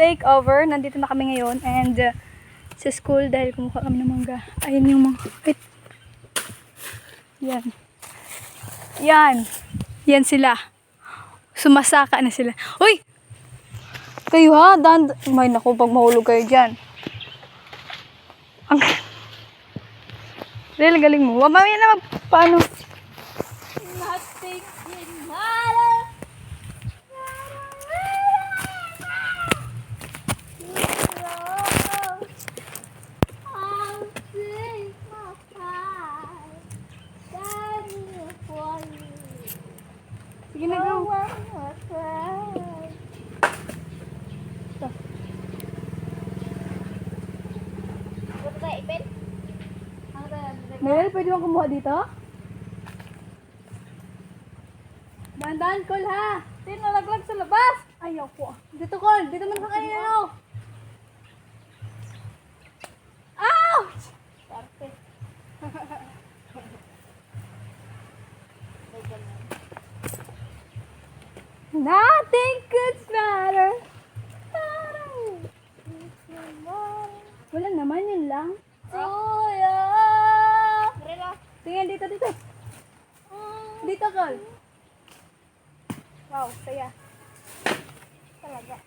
take over. Nandito na kami ngayon and sa school dahil kumuha kami ng mangga. Ayun yung mga... Wait. Yan. Yan. Yan sila. Sumasaka na sila. Uy! Kayo ha? May naku, pag mahulog kayo dyan. Ang... Real, galing mo. Mamaya na paano? Nothing can matter. I'll take my time. Standing for you. Sige na, go. One more time. Buto tayo ipin? Ano tayo? Meryl, pwede mo kumuha dito? Dandan, Col, ha? Tin, nalaglag sa labas. Ayaw po. Dito, Col. Dito man ka kanina, no? Ouch! Parte. Nothing could matter. Wala naman, yun lang. Suya! Marila. Tingnan dito, dito. Dito, Col. Wow, saya. Talaga.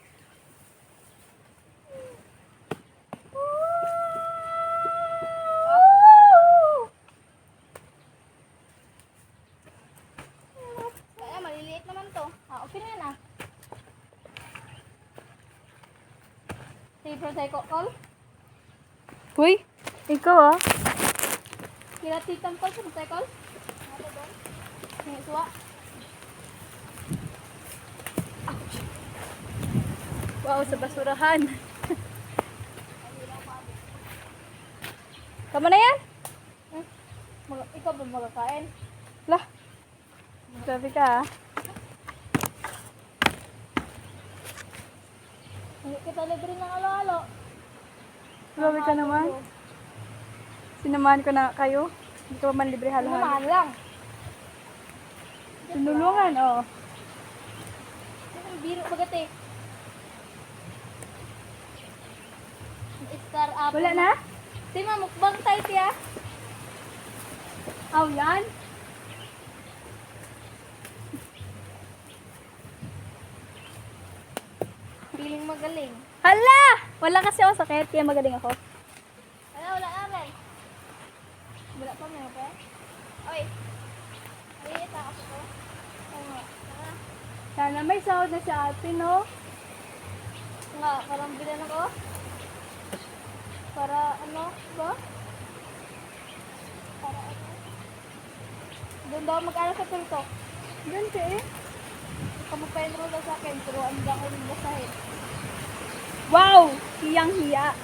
Kaya maliliit naman to. Okay na yan ah. Favorite tayo call? Uy, ikaw ah. Kila titang call sa tayo call? Ano doon? Ngayon suwa. Wow, sa basurahan. Tama na yan? Ikaw ba magkakain? Lah. Grabe ka ah. Hindi kita libre ng alo-alo. Grabe ka naman. Sinamahan ko na kayo. Hindi ko man libre halo-halo. Samahan lang. Tinulungan, oh. Ang biro bagat eh. Star up. Wala na? Tima, mukbang tayo siya. Aw, yan. Feeling magaling. Hala! Wala kasi ako sakit, kaya magaling ako. Wala namin. Wala pa may okay? Oy. Ay, ita ako ko. Oo. Sana may sahod na sa atin, no? Nga, parang bilan ako. Para ano ba? Para ano? Doon daw mag-aral sa tultok. Yan ka eh. Kamu pa enroll daw sa akin, pero ang lang ko yung basahin. Wow! Hiyang-hiya.